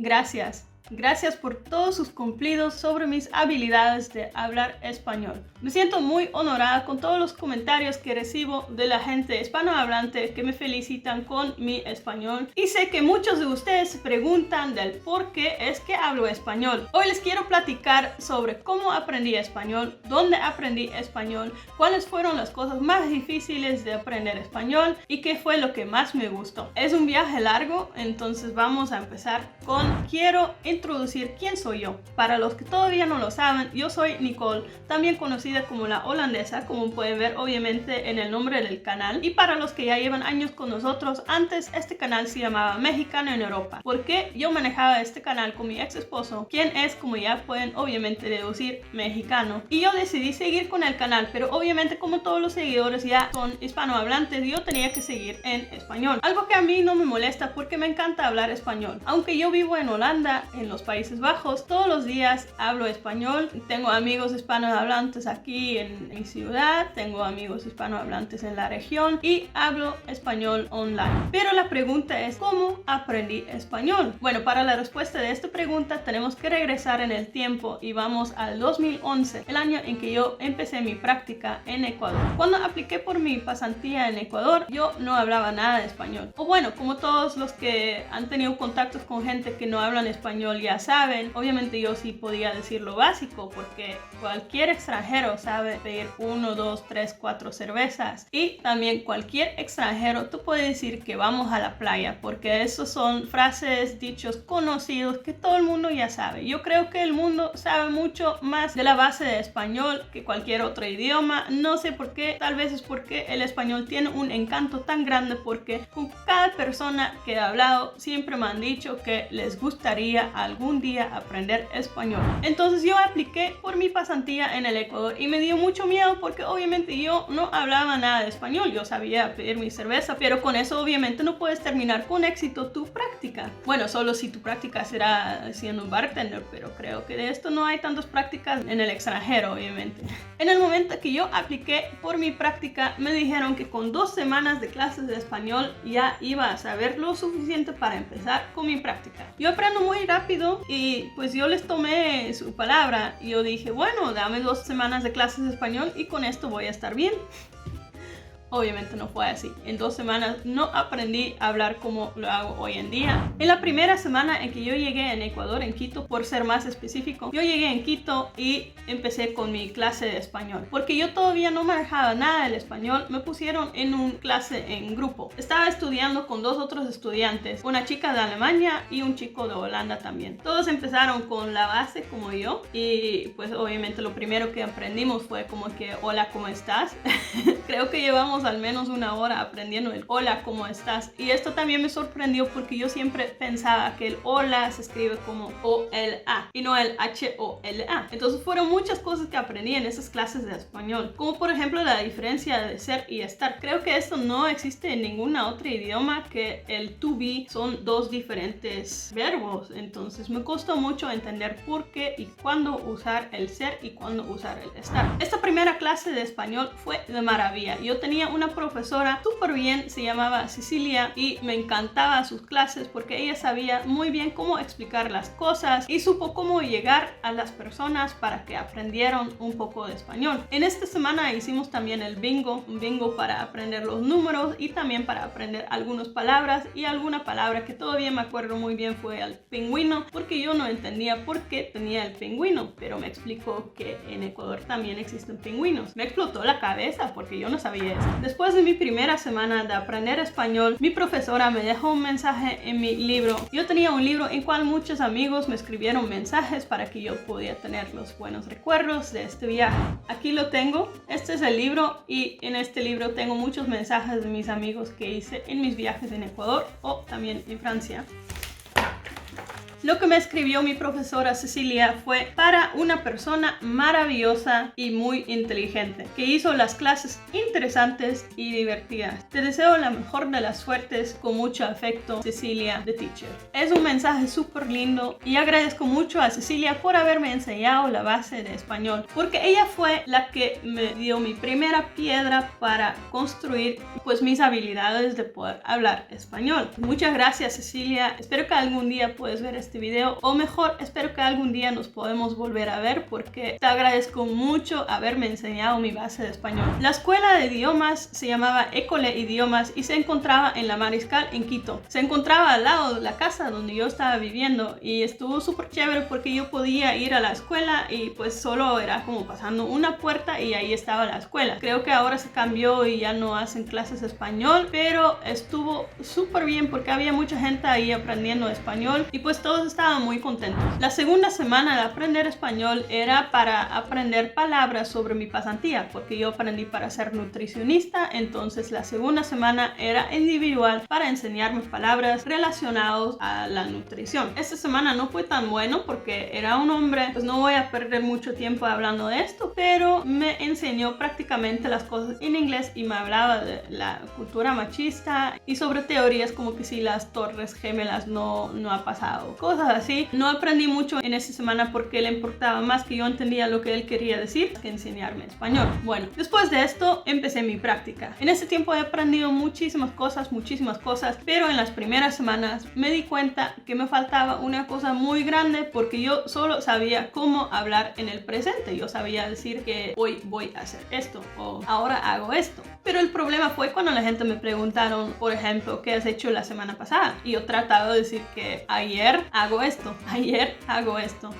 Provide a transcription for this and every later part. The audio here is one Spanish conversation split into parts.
Gracias. Gracias por todos sus cumplidos sobre mis habilidades de hablar español. Me siento muy honorada con todos los comentarios que recibo de la gente hispanohablante que me felicitan con mi español. Y sé que muchos de ustedes se preguntan del por qué es que hablo español. Hoy les quiero platicar sobre cómo aprendí español, dónde aprendí español, cuáles fueron las cosas más difíciles de aprender español y qué fue lo que más me gustó. Es un viaje largo, entonces vamos a empezar con quiero introducir quién soy yo. Para los que todavía no lo saben, yo soy Nicole, también conocida como la holandesa, como pueden ver obviamente en el nombre del canal. Y para los que ya llevan años con nosotros, antes este canal se llamaba Mexicano en Europa, porque yo manejaba este canal con mi ex esposo, quien es, como ya pueden obviamente deducir, mexicano. Y yo decidí seguir con el canal, pero obviamente como todos los seguidores ya son hispanohablantes, yo tenía que seguir en español. Algo que a mí no me molesta porque me encanta hablar español. Aunque yo vivo en Holanda, en los Países Bajos, todos los días hablo español. Tengo amigos hispanohablantes aquí en mi ciudad, tengo amigos hispanohablantes en la región y hablo español online. Pero la pregunta es, ¿cómo aprendí español? Bueno, para la respuesta de esta pregunta tenemos que regresar en el tiempo y vamos al 2011, el año en que yo empecé mi práctica en Ecuador. Cuando apliqué por mi pasantía en Ecuador, yo no hablaba nada de español. O bueno, como todos los que han tenido contactos con gente que no hablan español ya saben, obviamente yo sí podía decir lo básico porque cualquier extranjero sabe pedir 1, 2, 3, 4 cervezas y también cualquier extranjero te puede decir que vamos a la playa porque esos son frases, dichos conocidos que todo el mundo ya sabe. Yo creo que el mundo sabe mucho más de la base de español que cualquier otro idioma. No sé por qué, tal vez es porque el español tiene un encanto tan grande porque con cada persona que he hablado siempre me han dicho que les gustaría algún día aprender español. Entonces yo apliqué por mi pasantía en el Ecuador y me dio mucho miedo porque obviamente yo no hablaba nada de español. Yo sabía pedir mi cerveza, pero con eso obviamente no puedes terminar con éxito tu práctica. Bueno, solo si tu práctica será siendo un bartender, pero creo que de esto no hay tantas prácticas en el extranjero, obviamente. En el momento que yo apliqué por mi práctica, me dijeron que con 2 semanas de clases de español ya iba a saber lo suficiente para empezar con mi práctica. Yo aprendo muy rápido y pues yo les tomé su palabra y yo dije, bueno, dame 2 semanas de clases de español y con esto voy a estar bien. Obviamente no fue así. En 2 semanas no aprendí a hablar como lo hago hoy en día. En la primera semana en que yo llegué en Ecuador, en Quito, por ser más específico, yo llegué en Quito y empecé con mi clase de español. Porque yo todavía no manejaba nada del español, me pusieron en una clase en grupo. Estaba estudiando con 2 otros estudiantes, una chica de Alemania y un chico de Holanda también. Todos empezaron con la base como yo y pues obviamente lo primero que aprendimos fue como que hola, ¿cómo estás? Creo que llevamos al menos 1 hora aprendiendo el hola, ¿cómo estás? Y esto también me sorprendió porque yo siempre pensaba que el hola se escribe como O-L-A y no el H-O-L-A. Entonces fueron muchas cosas que aprendí en esas clases de español, como por ejemplo la diferencia de ser y estar. Creo que esto no existe en ningún otro idioma, que el to be son 2 diferentes verbos. Entonces me costó mucho entender por qué y cuándo usar el ser y cuándo usar el estar. Esta primera clase de español fue de maravilla. Yo tenía una profesora súper bien, se llamaba Cecilia y me encantaba sus clases porque ella sabía muy bien cómo explicar las cosas y supo cómo llegar a las personas para que aprendieran un poco de español. En esta semana hicimos también el bingo, un bingo para aprender los números y también para aprender algunas palabras, y alguna palabra que todavía me acuerdo muy bien fue el pingüino, porque yo no entendía por qué tenía el pingüino, pero me explicó que en Ecuador también existen pingüinos. Me explotó la cabeza porque yo no sabía eso. Después de mi primera semana de aprender español, mi profesora me dejó un mensaje en mi libro. Yo tenía un libro en cual muchos amigos me escribieron mensajes para que yo pudiera tener los buenos recuerdos de este viaje. Aquí lo tengo. Este es el libro y en este libro tengo muchos mensajes de mis amigos que hice en mis viajes en Ecuador o también en Francia. Lo que me escribió mi profesora Cecilia fue para una persona maravillosa y muy inteligente, que hizo las clases interesantes y divertidas. Te deseo la mejor de las suertes, con mucho afecto, Cecilia, the teacher. Es un mensaje súper lindo y agradezco mucho a Cecilia por haberme enseñado la base de español, porque ella fue la que me dio mi primera piedra para construir pues mis habilidades de poder hablar español. Muchas gracias, Cecilia. Espero que algún día puedas ver este este video, o mejor, espero que algún día nos podemos volver a ver porque te agradezco mucho haberme enseñado mi base de español. La escuela de idiomas se llamaba École Idiomas y se encontraba en La Mariscal en Quito. Se encontraba al lado de la casa donde yo estaba viviendo y estuvo súper chévere porque yo podía ir a la escuela y pues solo era como pasando una puerta y ahí estaba la escuela. Creo que ahora se cambió y ya no hacen clases de español, pero estuvo súper bien porque había mucha gente ahí aprendiendo español y pues todos estaban muy contentos. La segunda semana de aprender español era para aprender palabras sobre mi pasantía, porque yo aprendí para ser nutricionista. Entonces la segunda semana era individual para enseñarme palabras relacionadas a la nutrición. Esta semana no fue tan bueno porque era un hombre, pues no voy a perder mucho tiempo hablando de esto, pero me enseñó prácticamente las cosas en inglés y me hablaba de la cultura machista y sobre teorías como que si las torres gemelas no ha pasado, cosas así. No aprendí mucho en esa semana porque le importaba más que yo entendía lo que él quería decir que enseñarme español. Bueno, después de esto empecé mi práctica. En ese tiempo he aprendido muchísimas cosas, pero en las primeras semanas me di cuenta que me faltaba una cosa muy grande porque yo solo sabía cómo hablar en el presente. Yo sabía decir que hoy voy a hacer esto o ahora hago esto. Pero el problema fue cuando la gente me preguntaron, por ejemplo, ¿qué has hecho la semana pasada? Y yo trataba de decir que ayer hago esto,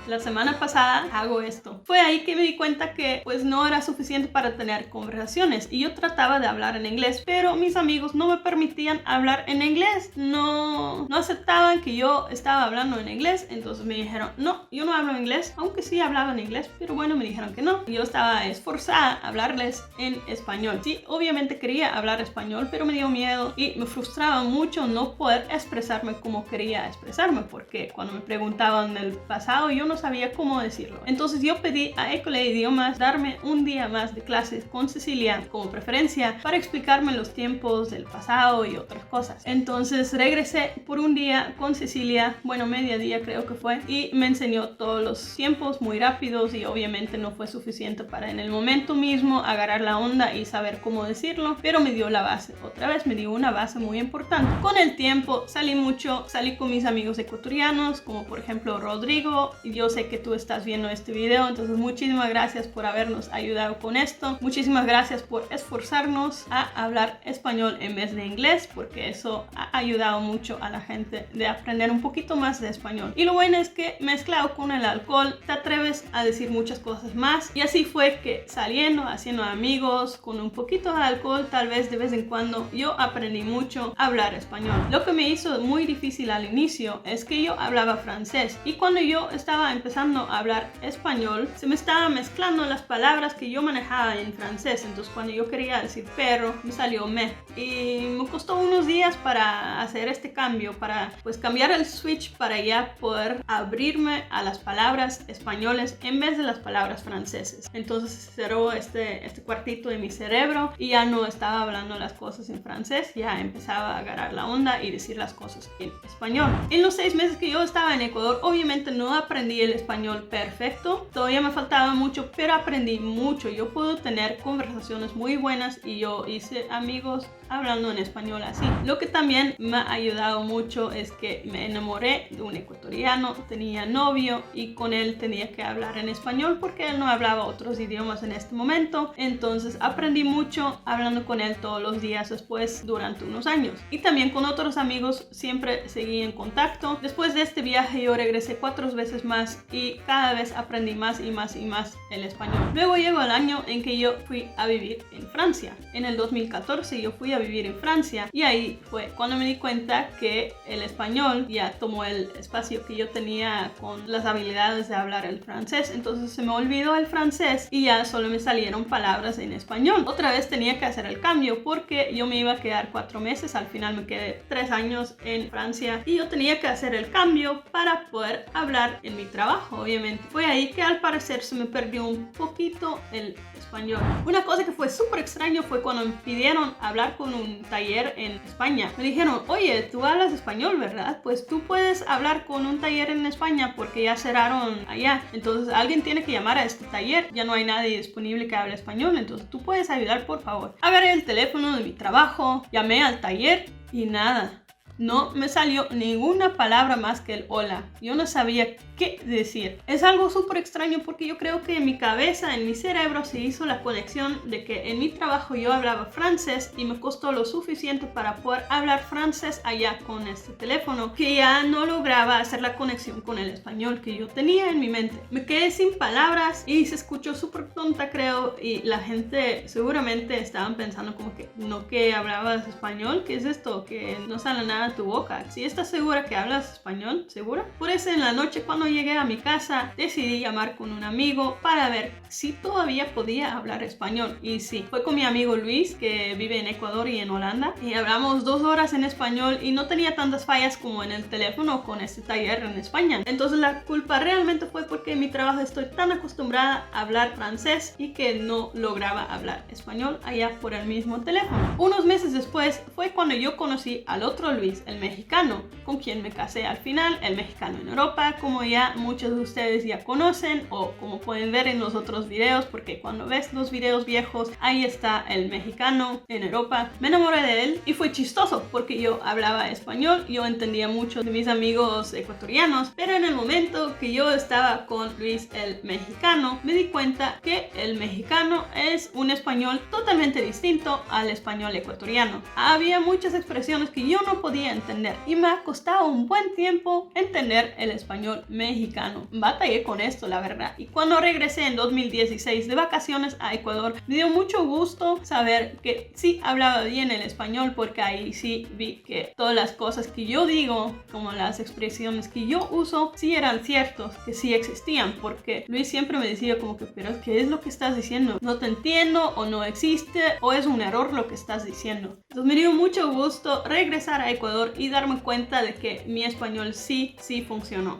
la semana pasada hago esto. Fue ahí que me di cuenta que pues no era suficiente para tener conversaciones y yo trataba de hablar en inglés, pero mis amigos no me permitían hablar en inglés, no aceptaban que yo estaba hablando en inglés. Entonces me dijeron, no, yo no hablo inglés, aunque sí hablaba en inglés, pero bueno, me dijeron que no. Yo estaba esforzada a hablarles en español. Sí, obviamente quería hablar español, pero me dio miedo y me frustraba mucho no poder expresarme como quería expresarme, porque cuando me preguntaban del pasado yo no sabía cómo decirlo. Entonces yo pedí a École Idiomas darme un día más de clases con Cecilia como preferencia para explicarme los tiempos del pasado y otras cosas. Entonces regresé por un día con Cecilia, bueno, mediodía creo que fue, y me enseñó todos los tiempos muy rápidos y obviamente no fue suficiente para en el momento mismo agarrar la onda y saber cómo decirlo, pero me dio la base, otra vez me dio una base muy importante. Con el tiempo salí con mis amigos ecuatorianos, como por ejemplo Rodrigo. Yo sé que tú estás viendo este video, entonces muchísimas gracias por habernos ayudado con esto. Muchísimas gracias por esforzarnos a hablar español en vez de inglés, porque eso ha ayudado mucho a la gente de aprender un poquito más de español. Y lo bueno es que mezclado con el alcohol te atreves a decir muchas cosas más, y así fue que saliendo, haciendo amigos con un poquito de alcohol, tal vez de vez en cuando, yo aprendí mucho a hablar español. Lo que me hizo muy difícil al inicio es que yo hablaba francés y cuando yo estaba empezando a hablar español se me estaban mezclando las palabras que yo manejaba en francés. Entonces cuando yo quería decir perro me salió me, y me costó unos días para hacer este cambio, para pues cambiar el switch para ya poder abrirme a las palabras españoles en vez de las palabras francesas. Entonces se cerró este cuartito de mi cerebro y ya no estaba hablando las cosas en francés, ya empezaba a agarrar la onda y decir las cosas en español. En los 6 meses que yo estaba en Ecuador, obviamente no aprendí el español perfecto, todavía me faltaba mucho, pero aprendí mucho. Yo puedo tener conversaciones muy buenas y yo hice amigos hablando en español así. Lo que también me ha ayudado mucho es que me enamoré de un ecuatoriano, tenía novio y con él tenía que hablar en español porque él no hablaba otros idiomas en este momento. Entonces aprendí mucho hablando con él todos los días después durante unos años, y también con otros amigos siempre seguí en contacto. Después de este viaje yo regresé 4 veces más y cada vez aprendí más y más el español. Luego llegó el año en que yo fui a vivir en Francia. En el 2014 yo fui a vivir en Francia y ahí fue cuando me di cuenta que el español ya tomó el espacio que yo tenía con las habilidades de hablar el francés. Entonces se me olvidó el francés y ya solo me salieron palabras en español. Otra vez tenía que hacer el cambio porque yo me iba a quedar 4 meses, al final me quedé 3 años en Francia y yo tenía que hacer el cambio para poder hablar en mi trabajo, obviamente. Fue ahí que al parecer se me perdió un poquito el español. Una cosa que fue súper extraño fue cuando me pidieron hablar con un taller en España. Me dijeron, oye, tú hablas español, ¿verdad? Pues tú puedes hablar con un taller en España porque ya cerraron allá. Entonces alguien tiene que llamar a este taller. Ya no hay nadie disponible que hable español. Entonces tú puedes ayudar, por favor. Agarré el teléfono de mi trabajo, llamé al taller y nada. no me salió ninguna palabra más que el hola. Yo no sabía qué decir. Es algo súper extraño porque yo creo que en mi cabeza, en mi cerebro se hizo la conexión de que en mi trabajo yo hablaba francés y me costó lo suficiente para poder hablar francés allá con este teléfono, que ya no lograba hacer la conexión con el español que yo tenía en mi mente. Me quedé sin palabras y se escuchó súper tonta, creo, y la gente seguramente estaban pensando como que no, que hablabas español, ¿qué es esto? Que no sale nada de tu boca. ¿Sí estás segura que hablas español? ¿Segura? Por eso en la noche cuando llegué a mi casa decidí llamar con un amigo para ver si todavía podía hablar español, y sí, fue con mi amigo Luis, que vive en Ecuador y en Holanda, y hablamos 2 horas en español y no tenía tantas fallas como en el teléfono con este taller en España. Entonces la culpa realmente fue porque en mi trabajo estoy tan acostumbrada a hablar francés y que no lograba hablar español allá por el mismo teléfono. Unos meses después fue cuando yo conocí al otro Luis, el mexicano, con quien me casé al final, el mexicano en Europa, como ya muchos de ustedes ya conocen o como pueden ver en los otros videos, porque cuando ves los videos viejos ahí está el mexicano en Europa. Me enamoré de él y fue chistoso porque yo hablaba español, yo entendía mucho de mis amigos ecuatorianos, pero en el momento que yo estaba con Luis el mexicano me di cuenta que el mexicano es un español totalmente distinto al español ecuatoriano. Había muchas expresiones que yo no podía entender y me ha costado un buen tiempo entender el español mexicano. Batallé con esto, la verdad, y cuando regresé en 2016 de vacaciones a Ecuador me dio mucho gusto saber que sí hablaba bien el español, porque ahí sí vi que todas las cosas que yo digo, como las expresiones que yo uso, sí eran ciertos, que sí existían, porque Luis siempre me decía como que, pero ¿qué es lo que estás diciendo? No te entiendo, o no existe, o es un error lo que estás diciendo. Entonces me dio mucho gusto regresar a Ecuador y darme cuenta de que mi español sí funcionó.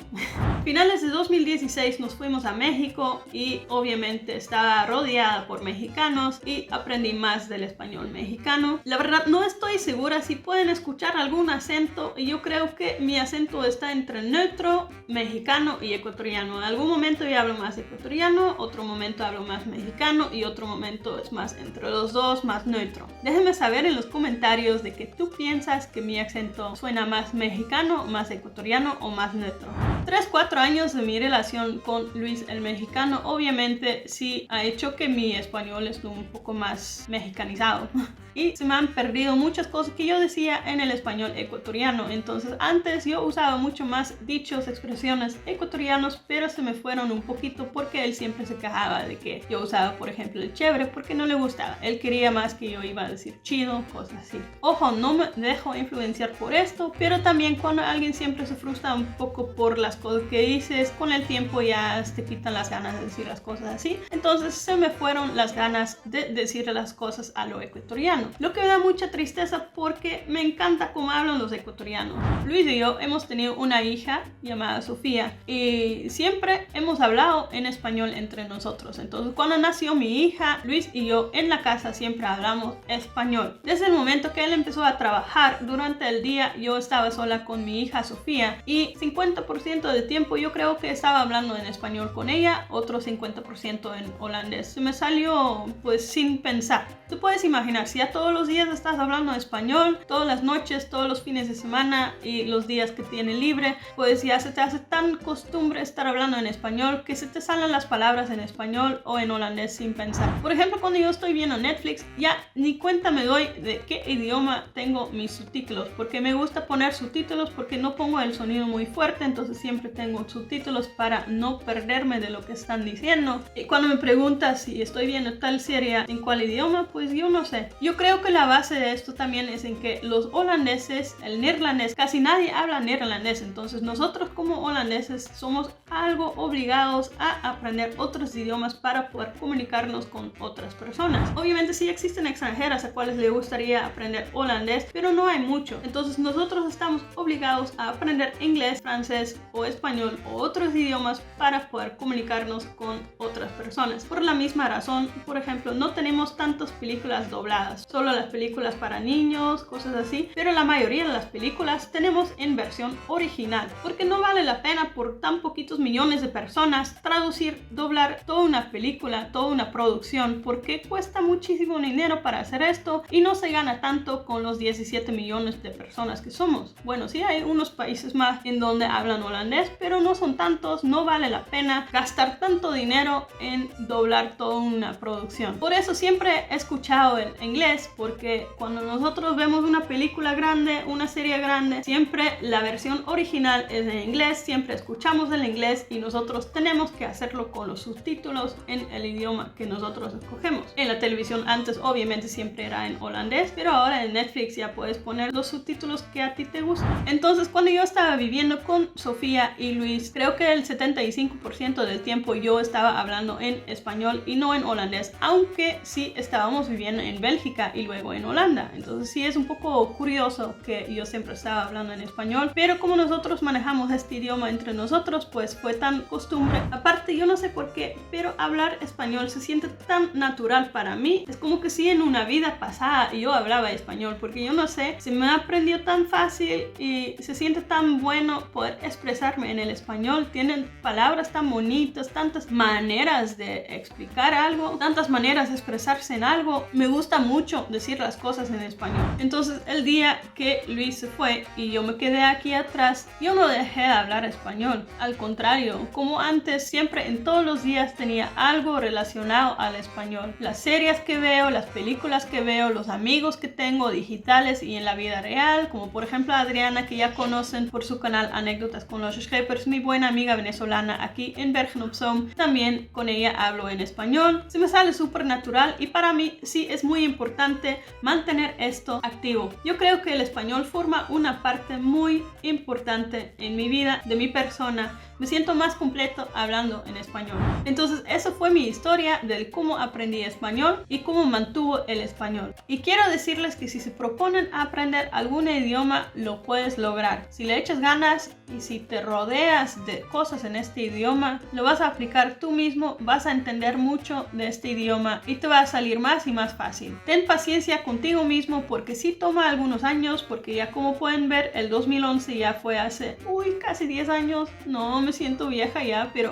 Finales de 2016 nos fuimos a México y obviamente estaba rodeada por mexicanos y aprendí más del español mexicano. La verdad no estoy segura si pueden escuchar algún acento, y yo creo que mi acento está entre neutro, mexicano y ecuatoriano. En algún momento yo hablo más ecuatoriano, otro momento hablo más mexicano y otro momento es más entre los dos, más neutro. Déjenme saber en los comentarios de que tú piensas que mi acento suena más mexicano, más ecuatoriano o más neutro. 3-4 años de mi relación con Luis el mexicano obviamente sí ha hecho que mi español esté un poco más mexicanizado y se me han perdido muchas cosas que yo decía en el español ecuatoriano. Entonces antes yo usaba mucho más dichos, expresiones ecuatorianos, pero se me fueron un poquito porque él siempre se quejaba de que yo usaba, por ejemplo, el chévere, porque no le gustaba. Él quería más que yo iba a decir chido, cosas así. Ojo, no me dejo influenciar por esto, pero también cuando alguien siempre se frustra un poco por las cosas que dices, con el tiempo ya te quitan las ganas de decir las cosas así. Entonces se me fueron las ganas de decirle las cosas a lo ecuatoriano, lo que me da mucha tristeza porque me encanta cómo hablan los ecuatorianos. Luis y yo hemos tenido una hija llamada Sofía y siempre hemos hablado en español entre nosotros. Entonces cuando nació mi hija, Luis y yo en la casa siempre hablamos español. Desde el momento que él empezó a trabajar durante el día, yo estaba sola con mi hija Sofía y 50% de tiempo yo creo que estaba hablando en español con ella, otro 50% en holandés. Se me salió pues sin pensar. Tú puedes imaginar, si ya todos los días estás hablando español, todas las noches, todos los fines de semana y los días que tienes libre, pues ya se te hace tan costumbre estar hablando en español que se te salen las palabras en español o en holandés sin pensar. Por ejemplo, cuando yo estoy viendo Netflix, ya ni cuenta me doy de qué idioma tengo mis subtítulos, porque me gusta poner subtítulos porque no pongo el sonido muy fuerte, entonces siempre tengo subtítulos para no perderme de lo que están diciendo. Y cuando me preguntas si estoy viendo tal serie en cuál idioma, pues yo no sé. Yo creo que la base de esto también es en que los holandeses, el neerlandés, casi nadie habla neerlandés, entonces nosotros como holandeses somos algo obligados a aprender otros idiomas para poder comunicarnos con otras personas. Obviamente sí existen extranjeras a cuales les gustaría aprender holandés, pero no hay mucho. Entonces nosotros estamos obligados a aprender inglés, francés o español o otros idiomas para poder comunicarnos con otras personas. Por la misma razón, por ejemplo, no tenemos tantas películas dobladas. solo las películas para niños, cosas así, pero la mayoría de las películas tenemos en versión original, porque no vale la pena por tan poquitos millones de personas traducir, doblar toda una película, toda una producción, porque cuesta muchísimo dinero para hacer esto y no se gana tanto con los 17 millones de personas que somos. Bueno, sí hay unos países más en donde hablan holandés, pero no son tantos, no vale la pena gastar tanto dinero en doblar toda una producción. Por eso siempre he escuchado el inglés, porque cuando nosotros vemos una película grande, una serie grande, siempre la versión original es en inglés, siempre escuchamos el inglés y nosotros tenemos que hacerlo con los subtítulos en el idioma que nosotros escogemos. En la televisión antes obviamente siempre era en holandés, pero ahora en Netflix ya puedes poner los subtítulos que a ti te gustan. Entonces, cuando yo estaba viviendo con Sofía y Luis, creo que el 75% del tiempo yo estaba hablando en español y no en holandés, aunque sí estábamos viviendo en Bélgica y luego en Holanda. Entonces sí es un poco curioso que yo siempre estaba hablando en español, pero como nosotros manejamos este idioma entre nosotros, pues fue tan costumbre. Aparte, yo no sé por qué, pero hablar español se siente tan natural para mí. Es como que si en una vida pasada yo hablaba español, porque yo no sé, se me aprendió tan fácil y se siente tan bueno poder expresarme en el español. Tienen palabras tan bonitas, tantas maneras de explicar algo, tantas maneras de expresarse en algo. Me gusta mucho decir las cosas en español. Entonces, el día que Luis se fue y yo me quedé aquí atrás, yo no dejé de hablar español. Al contrario, como antes, siempre en todos los días tenía algo relacionado al español. Las series que veo, las películas que veo, los amigos que tengo digitales y en la vida real, como por ejemplo Adriana, que ya conocen por su canal Anécdotas con los Schepers, mi buena amiga venezolana aquí en Bergen op Zoom. También con ella hablo en español. Se me sale súper natural y para mí sí es muy importante mantener esto activo. Yo creo que el español forma una parte muy importante en mi vida, de mi persona. Me siento más completo hablando en español. Entonces, eso fue mi historia del cómo aprendí español y cómo mantuvo el español. Y quiero decirles que si se proponen aprender algún idioma, lo puedes lograr. Si le echas ganas y si te rodeas de cosas en este idioma, lo vas a aplicar tú mismo, vas a entender mucho de este idioma y te va a salir más y más fácil. Ten paciencia contigo mismo porque sí toma algunos años, porque ya como pueden ver, el 2011 ya fue hace, casi 10 años. No me siento vieja ya, pero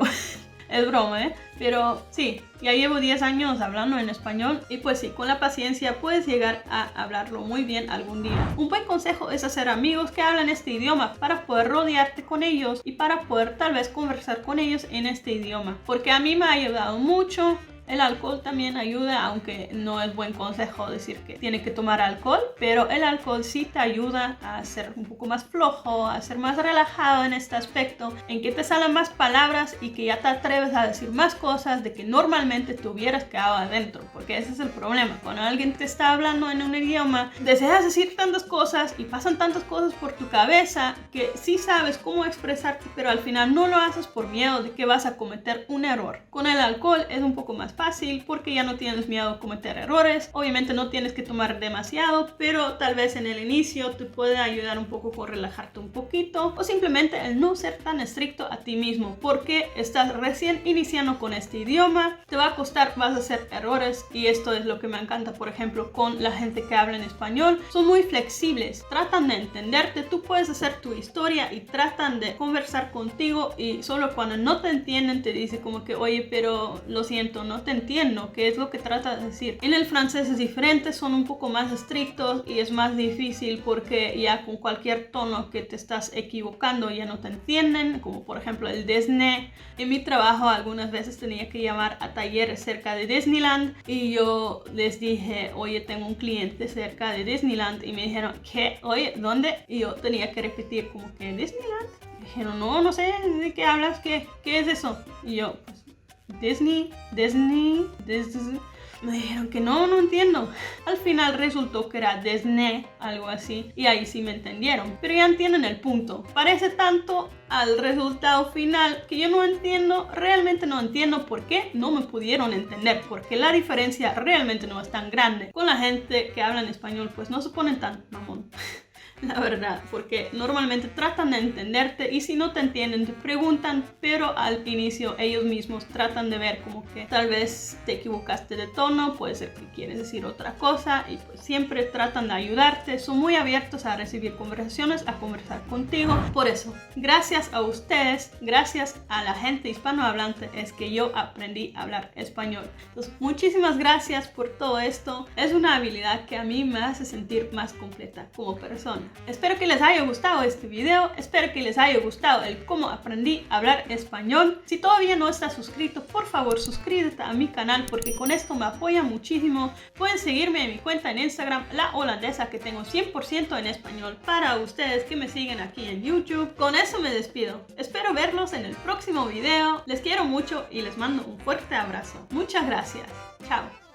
es broma, ¿eh? Pero sí, ya llevo 10 años hablando en español y pues sí, con la paciencia puedes llegar a hablarlo muy bien algún día. Un buen consejo es hacer amigos que hablan este idioma para poder rodearte con ellos y para poder tal vez conversar con ellos en este idioma. Porque a mí me ha ayudado mucho. El alcohol también ayuda, aunque no es buen consejo decir que tiene que tomar alcohol, pero el alcohol sí te ayuda a ser un poco más flojo, a ser más relajado en este aspecto, en que te salen más palabras y que ya te atreves a decir más cosas de que normalmente te hubieras quedado adentro, porque ese es el problema. Cuando alguien te está hablando en un idioma, deseas decir tantas cosas y pasan tantas cosas por tu cabeza que sí sabes cómo expresarte, pero al final no lo haces por miedo de que vas a cometer un error. Con el alcohol es un poco más fácil porque ya no tienes miedo a cometer errores. Obviamente no tienes que tomar demasiado, pero tal vez en el inicio te puede ayudar un poco con relajarte un poquito, o simplemente el no ser tan estricto a ti mismo, porque estás recién iniciando con este idioma, te va a costar, vas a hacer errores, y esto es lo que me encanta, por ejemplo, con la gente que habla en español. Son muy flexibles, tratan de entenderte, tú puedes hacer tu historia y tratan de conversar contigo, y solo cuando no te entienden te dice como que, oye, pero lo siento, no te entiendo, qué es lo que trata de decir. En el francés es diferente, son un poco más estrictos y es más difícil porque ya con cualquier tono que te estás equivocando ya no te entienden, como por ejemplo el Disney. En mi trabajo algunas veces tenía que llamar a talleres cerca de Disneyland y yo les dije, oye, tengo un cliente cerca de Disneyland, y me dijeron, ¿qué? Oye, ¿dónde? Y yo tenía que repetir como que Disneyland. Me dijeron, no sé de qué hablas, ¿qué es eso? Y yo, pues Disney. Me dijeron que no entiendo. Al final resultó que era Disney, algo así, y ahí sí me entendieron. Pero ya entienden el punto. Parece tanto al resultado final que yo no entiendo, realmente no entiendo por qué no me pudieron entender, porque la diferencia realmente no es tan grande. Con la gente que habla en español, pues no se ponen tan mamón. la verdad, porque normalmente tratan de entenderte y si no te entienden te preguntan, pero al inicio ellos mismos tratan de ver como que tal vez te equivocaste de tono, puede ser que quieres decir otra cosa y pues siempre tratan de ayudarte, son muy abiertos a recibir conversaciones, a conversar contigo. Por eso, gracias a ustedes, gracias a la gente hispanohablante es que yo aprendí a hablar español. Entonces, muchísimas gracias por todo esto. Es una habilidad que a mí me hace sentir más completa como persona. Espero que les haya gustado este video, espero que les haya gustado el cómo aprendí a hablar español. Si todavía no estás suscrito, por favor suscríbete a mi canal porque con esto me apoya muchísimo. Pueden seguirme en mi cuenta en Instagram, La Holandesa, que tengo 100% en español para ustedes que me siguen aquí en YouTube. Con eso me despido. Espero verlos en el próximo video. Les quiero mucho y les mando un fuerte abrazo. Muchas gracias. Chao.